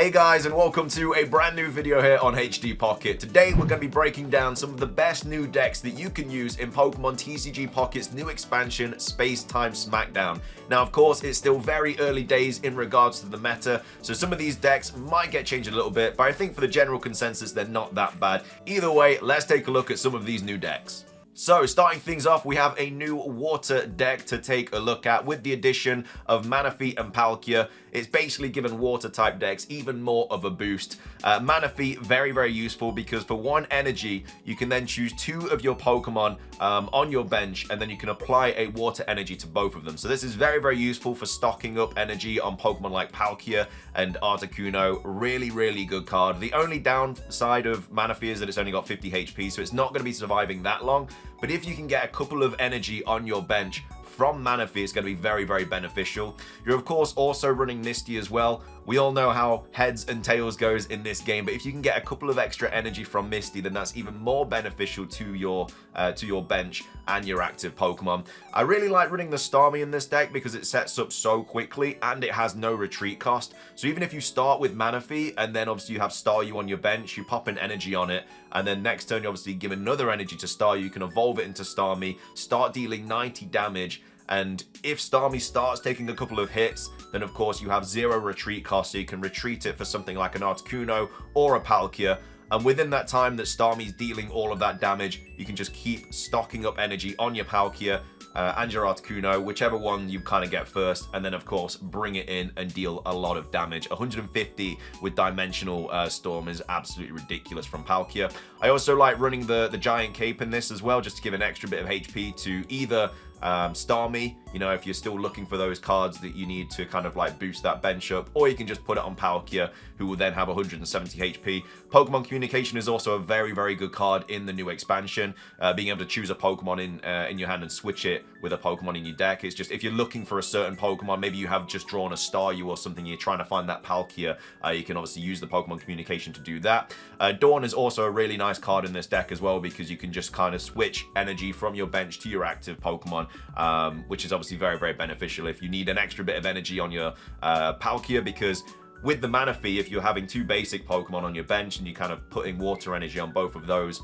Hey guys, and welcome to a brand new video here on HD Pocket. Today we're going to be breaking down some of the best new decks that you can use in Pokemon TCG Pocket's new expansion, Space Time Smackdown. Now of course it's still very early days in regards to the meta, so some of these decks might get changed a little bit, but I think for the general consensus they're not that bad. Either way, let's take a look at some of these new decks. So, starting things off, we have a new water deck to take a look at with the addition of Manaphy and Palkia. It's basically given water type decks even more of a boost. Manaphy, very, very useful because for one energy, you can then choose two of your Pokemon on your bench, and then you can apply a water energy to both of them. So this is very, very useful for stocking up energy on Pokemon like Palkia and Articuno. Really, really good card. The only downside of Manaphy is that it's only got 50 HP, so it's not going to be surviving that long. But if you can get a couple of energy on your bench from Manaphy, it's going to be very, very beneficial. You're of course also running Misty as well. We all know how heads and tails goes in this game, but if you can get a couple of extra energy from Misty, then that's even more beneficial to your bench and your active Pokemon. I really like running the Starmie in this deck because it sets up so quickly and it has no retreat cost. So even if you start with Manaphy and then obviously you have Staryu on your bench, you pop an energy on it, and then next turn you obviously give another energy to Staryu, you can evolve it into Starmie, start dealing 90 damage, and if Starmie starts taking a couple of hits, then of course you have zero retreat cost, so you can retreat it for something like an Articuno or a Palkia. And within that time that Starmie's dealing all of that damage, you can just keep stocking up energy on your Palkia and your Articuno, whichever one you kind of get first, and then of course bring it in and deal a lot of damage. 150 with Dimensional Storm is absolutely ridiculous from Palkia. I also like running the Giant Cape in this as well, just to give an extra bit of HP to either Starmie, you know, if you're still looking for those cards that you need to kind of like boost that bench up, or you can just put it on Palkia, who will then have 170 HP. Pokemon Communication is also a very, very good card in the new expansion. Being able to choose a Pokemon in your hand and switch it with a Pokemon in your deck. It's just, if you're looking for a certain Pokemon, maybe you have just drawn a Staryu or something, you're trying to find that Palkia, you can obviously use the Pokemon Communication to do that. Dawn is also a really nice card in this deck as well, because you can just kind of switch energy from your bench to your active Pokemon, which is obviously very, very beneficial if you need an extra bit of energy on your Palkia, because with the Manaphy, if you're having two basic Pokemon on your bench and you're kind of putting water energy on both of those,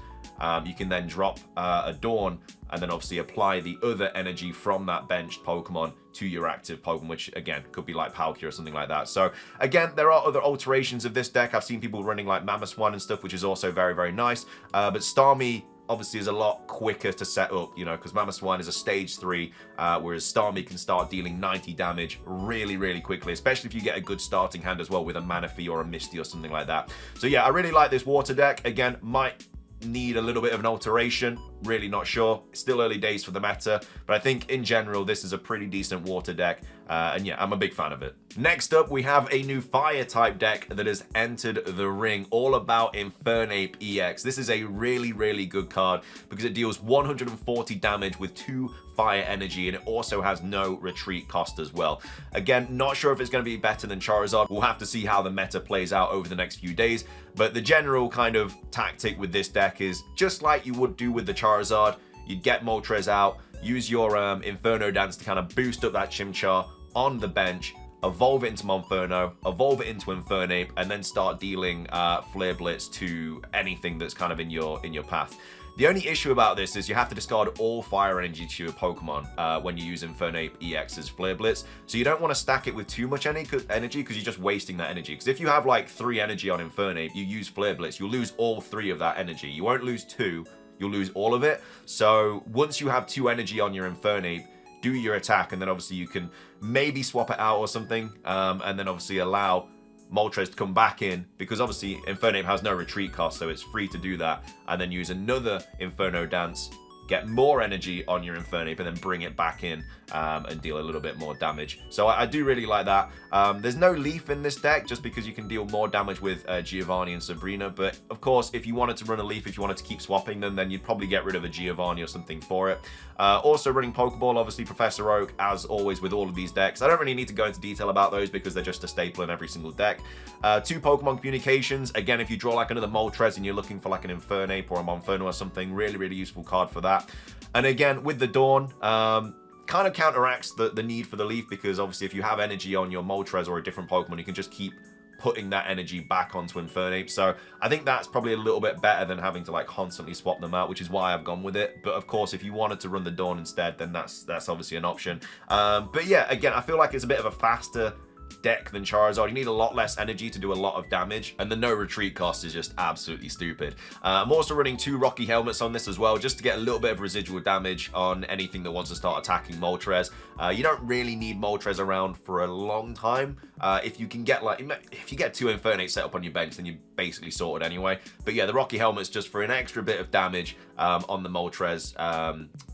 you can then drop a Dawn and then obviously apply the other energy from that benched Pokemon to your active Pokemon, which again could be like Palkia or something like that. So again, there are other alterations of this deck. I've seen people running like Mamoswine and stuff, which is also very, very nice. But Starmie obviously is a lot quicker to set up, you know, because Mamoswine is a stage 3, whereas Starmie can start dealing 90 damage really, really quickly, especially if you get a good starting hand as well with a Manaphy or a Misty or something like that. So yeah, I really like this water deck. Again, might need a little bit of an alteration, really not sure. It's still early days for the meta, but I think in general this is a pretty decent water deck, and yeah, I'm a big fan of it. Next up, we have a new fire type deck that has entered the ring, all about Infernape EX. This is a really, really good card because it deals 140 damage with 2 fire energy, and it also has no retreat cost as well. Again, not sure if it's going to be better than Charizard. We'll have to see how the meta plays out over the next few days, but the general kind of tactic with this deck is just like you would do with the Charizard. You'd get Moltres out, use your Inferno Dance to kind of boost up that Chimchar on the bench, evolve it into Monferno, evolve it into Infernape, and then start dealing Flare Blitz to anything that's kind of in your path. The only issue about this is you have to discard all fire energy to your Pokemon when you use Infernape EX's Flare Blitz. So you don't want to stack it with too much energy because you're just wasting that energy. Because if you have like 3 energy on Infernape, you use Flare Blitz, you'll lose all 3 of that energy. You won't lose 2, you'll lose all of it. So once you have 2 energy on your Infernape, do your attack, and then obviously you can maybe swap it out or something, and then obviously allow Moltres to come back in, because obviously Infernape has no retreat cost, so it's free to do that, and then use another Inferno Dance, get more energy on your Infernape, and then bring it back in and deal a little bit more damage. So I do really like that. There's no Leaf in this deck, just because you can deal more damage with Giovanni and Sabrina, but of course, if you wanted to run a Leaf, if you wanted to keep swapping them, then you'd probably get rid of a Giovanni or something for it. Also running Pokeball, obviously Professor Oak, as always with all of these decks. I don't really need to go into detail about those because they're just a staple in every single deck. 2 Pokemon Communications. Again, if you draw like another Moltres and you're looking for like an Infernape or a Monferno or something, really, really useful card for that. And again, with the Dawn, kind of counteracts the need for the Leaf, because obviously if you have energy on your Moltres or a different Pokemon, you can just keep putting that energy back onto Infernape. So I think that's probably a little bit better than having to like constantly swap them out, which is why I've gone with it. But of course, if you wanted to run the Dawn instead, then that's obviously an option. But yeah, again, I feel like it's a bit of a faster deck than Charizard. You need a lot less energy to do a lot of damage, and the no retreat cost is just absolutely stupid. I'm also running 2 Rocky Helmets on this as well, just to get a little bit of residual damage on anything that wants to start attacking Moltres. You don't really need Moltres around for a long time. If you can get like, if you get 2 Infernates set up on your bench, then you're basically sorted anyway. But yeah, the Rocky Helmet's just for an extra bit of damage on the Moltres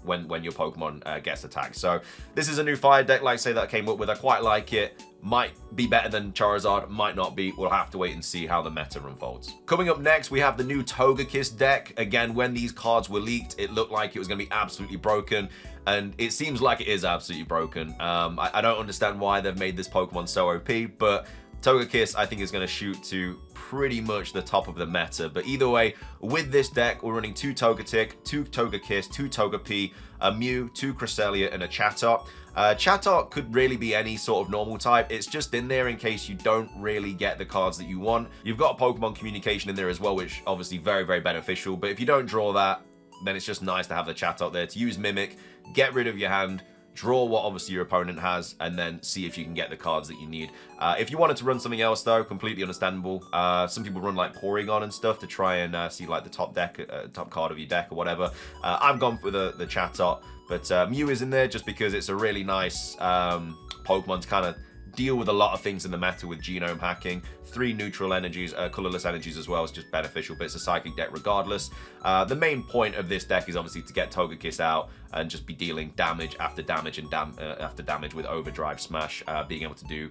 when your Pokemon gets attacked. So this is a new fire deck, like I say, that I came up with. I quite like it. Might be better than Charizard, might not be. We'll have to wait and see how the meta unfolds. Coming up next, we have the new Togekiss deck. Again, when these cards were leaked, it looked like it was going to be absolutely broken, and it seems like it is absolutely broken. I don't understand why they've made this Pokemon so OP, but Togekiss, I think, is going to shoot to pretty much the top of the meta. But either way, with this deck, we're running 2 Togetic, 2 Togekiss, 2 Togepi, a Mew, 2 Cresselia, and a Chatot. Chatot could really be any sort of normal type. It's just in there in case you don't really get the cards that you want. You've got Pokemon Communication in there as well, which obviously very, very beneficial. But if you don't draw that, then it's just nice to have the Chatot there to use Mimic, get rid of your hand, draw what obviously your opponent has, and then see if you can get the cards that you need. If you wanted to run something else though, completely understandable. Some people run like Porygon and stuff to try and see like the top card of your deck or whatever. I've gone for the Chatot, but Mew is in there just because it's a really nice Pokemon to kind of deal with a lot of things in the meta with genome hacking. 3 neutral energies, colorless energies as well is just beneficial, but it's a psychic deck regardless. The main point of this deck is obviously to get Togekiss out and just be dealing damage after damage and after damage with Overdrive Smash, being able to do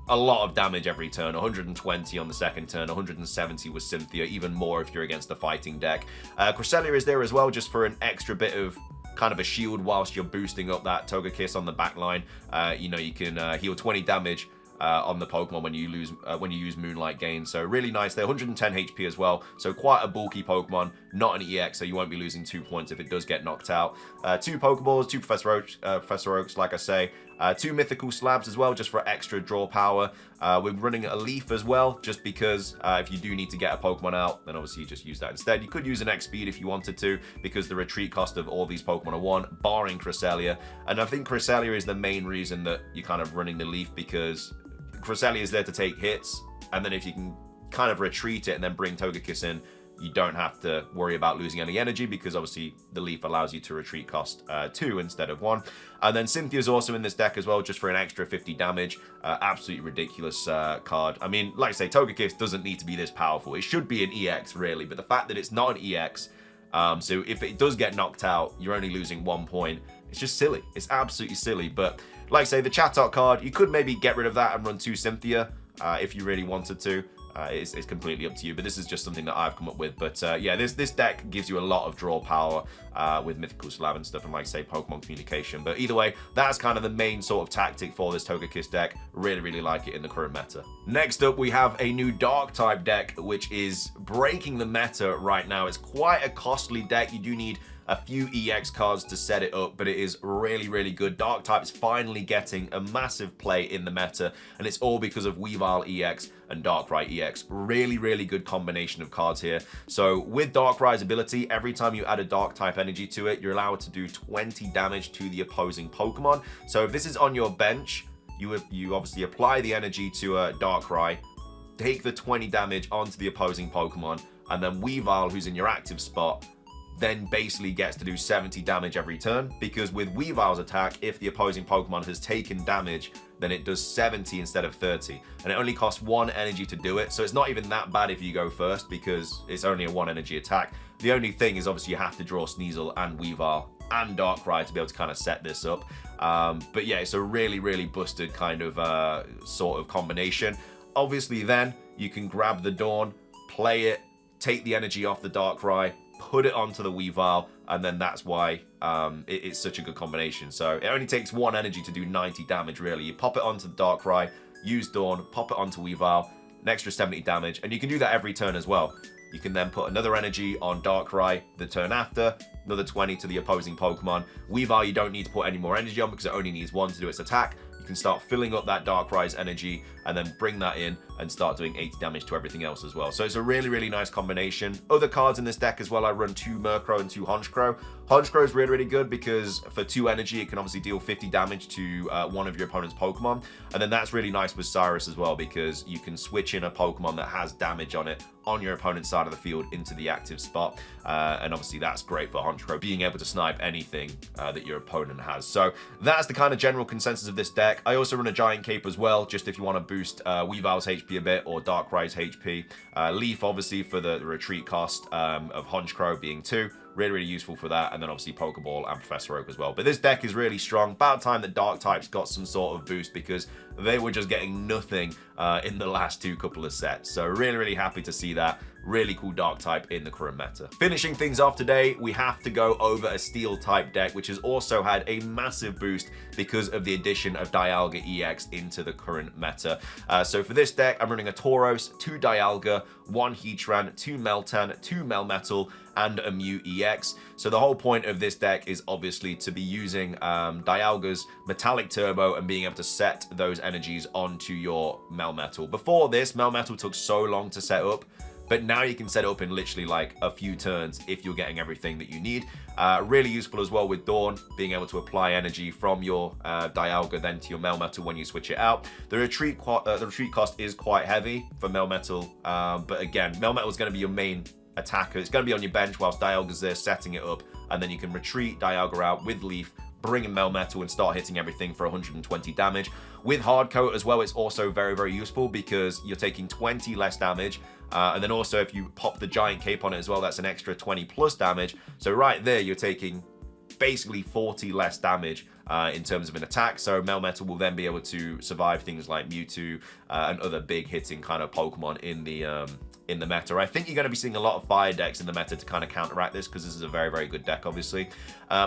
a lot of damage every turn. 120 on the second turn, 170 with Cynthia, even more if you're against the fighting deck. Cresselia is there as well just for an extra bit of kind of a shield whilst you're boosting up that Togekiss on the back line. You know, you can heal 20 damage on the Pokemon when you use Moonlight Gain. So really nice there. 110 HP as well. So quite a bulky Pokemon. Not an EX, so you won't be losing 2 points if it does get knocked out. 2 Pokeballs, 2 Professor Oaks, like I say. 2 Mythical Slabs as well, just for extra draw power. We're running a Leaf as well, just because if you do need to get a Pokemon out, then obviously you just use that instead. You could use an X-Speed if you wanted to, because the retreat cost of all these Pokemon are 1, barring Cresselia. And I think Cresselia is the main reason that you're kind of running the Leaf, because Cresselia is there to take hits, and then if you can kind of retreat it and then bring Togekiss in, you don't have to worry about losing any energy, because obviously the Leaf allows you to retreat cost 2 instead of 1. And then Cynthia's also in this deck as well, just for an extra 50 damage. Absolutely ridiculous card. I mean, like I say, Togekiss doesn't need to be this powerful. It should be an EX, really, but the fact that it's not an EX, so if it does get knocked out, you're only losing 1 point. It's just silly. It's absolutely silly. But like I say, the Chatot card, you could maybe get rid of that and run 2 Cynthia if you really wanted to. It's completely up to you, but this is just something that I've come up with. But yeah, this deck gives you a lot of draw power with Mythical Slab and stuff, and like I say, Pokemon Communication. But either way, that's kind of the main sort of tactic for this Togekiss deck. Really, really like it in the current meta. Next up, we have a new Dark-type deck, which is breaking the meta right now. It's quite a costly deck. You do need a few EX cards to set it up, but it is really, really good. Dark-type is finally getting a massive play in the meta, and it's all because of Weavile EX and Darkrai EX. Really, really good combination of cards here. So with Darkrai's ability, every time you add a Dark-type energy to it, you're allowed to do 20 damage to the opposing Pokemon. So if this is on your bench, you obviously apply the energy to a Darkrai, take the 20 damage onto the opposing Pokemon, and then Weavile, who's in your active spot, then basically gets to do 70 damage every turn, because with Weavile's attack, if the opposing Pokemon has taken damage, then it does 70 instead of 30, and it only costs 1 energy to do it. So it's not even that bad if you go first, because it's only a 1 energy attack. The only thing is obviously you have to draw Sneasel and Weavile and Darkrai to be able to kind of set this up. But yeah, it's a really, really busted kind of sort of combination. Obviously then you can grab the Dawn, play it, take the energy off the Darkrai, put it onto the Weavile, and then that's why it's such a good combination. So it only takes 1 energy to do 90 damage, really. You pop it onto the Darkrai, use Dawn, pop it onto Weavile, an extra 70 damage, and you can do that every turn as well. You can then put another energy on Darkrai the turn after, another 20 to the opposing Pokemon. Weavile, you don't need to put any more energy on because it only needs 1 to do its attack. You can start filling up that Darkrai's energy and then bring that in, and start doing 80 damage to everything else as well. So it's a really, really nice combination. Other cards in this deck as well, I run 2 Murkrow and 2 Honchkrow. Honchkrow is really, really good because for 2 energy, it can obviously deal 50 damage to one of your opponent's Pokemon. And then that's really nice with Cyrus as well, because you can switch in a Pokemon that has damage on it on your opponent's side of the field into the active spot. And obviously that's great for Honchkrow, being able to snipe anything that your opponent has. So that's the kind of general consensus of this deck. I also run a Giant Cape as well, just if you want to boost Weavile's HP a bit or Darkrai's HP. Leaf, obviously, for the retreat cost of Honchkrow being 2. Really, really useful for that. And then obviously Pokeball and Professor Oak as well. But this deck is really strong. About time that Dark types got some sort of boost, because they were just getting nothing in the last 2 couple of sets. So really, really happy to see that. Really cool Dark type in the current meta. Finishing things off today, we have to go over a Steel type deck, which has also had a massive boost because of the addition of Dialga EX into the current meta. So for this deck, I'm running a Tauros, 2 Dialga, 1 Heatran, 2 Meltan, 2 Melmetal, and a Mew EX. So the whole point of this deck is obviously to be using Dialga's Metallic Turbo and being able to set those energies onto your Melmetal. Before this, Melmetal took so long to set up, but now you can set it up in literally like a few turns if you're getting everything that you need. Really useful as well with Dawn, being able to apply energy from your Dialga then to your Melmetal when you switch it out. The retreat cost is quite heavy for Melmetal, but again, Melmetal is going to be your main attacker. It's going to be on your bench whilst Dialga's there setting it up, and then you can retreat Dialga out with Leaf, bring in Melmetal and start hitting everything for 120 damage. With Hard Coat as well, it's also very, very useful because you're taking 20 less damage. And then also if you pop the Giant Cape on it as well, that's an extra 20 plus damage. So right there, you're taking basically 40 less damage in terms of an attack. So Melmetal will then be able to survive things like Mewtwo and other big hitting kind of Pokemon in the meta. I think you're going to be seeing a lot of fire decks in the meta to kind of counteract this, because this is a very, very good deck, obviously.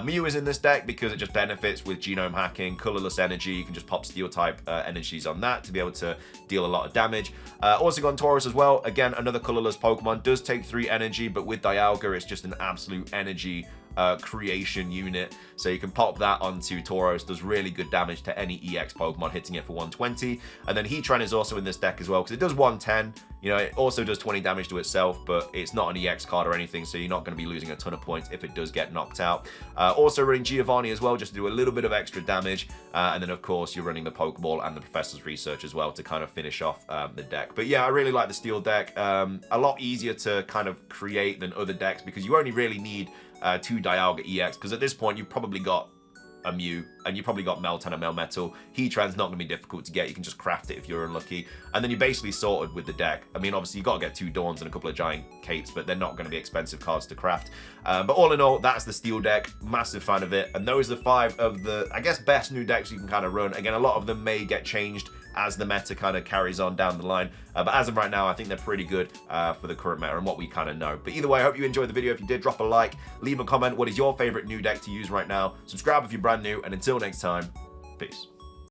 Mew is in this deck because it just benefits with genome hacking, colorless energy. You can just pop steel type energies on that to be able to deal a lot of damage. Also got Tauros as well. Again, another colorless Pokemon. Does take 3 energy, but with Dialga, it's just an absolute energy creation unit. So you can pop that onto Tauros, does really good damage to any EX Pokemon, hitting it for 120. And then Heatran is also in this deck as well, because it does 110. You know, it also does 20 damage to itself, but it's not an EX card or anything, so you're not going to be losing a ton of points if it does get knocked out. Also running Giovanni as well, just to do a little bit of extra damage. And then, of course, you're running the Pokeball and the Professor's Research as well to kind of finish off the deck. But yeah, I really like the Steel deck. A lot easier to kind of create than other decks, because you only really need 2 Dialga EX, because at this point you've probably got a Mew and you probably got Meltan and Melmetal. Heatran's not going to be difficult to get. You can just craft it if you're unlucky, and then you're basically sorted with the deck. I mean, obviously you got to get 2 Dawns and a couple of Giant Capes, but they're not going to be expensive cards to craft. But all in all, that's the Steel deck. Massive fan of it, and those are 5 of the, I guess, best new decks you can kind of run. Again, a lot of them may get changed as the meta kind of carries on down the line. But as of right now, I think they're pretty good for the current meta and what we kind of know. But either way, I hope you enjoyed the video. If you did, drop a like, leave a comment. What is your favorite new deck to use right now? Subscribe if you're brand new, and until next time, peace.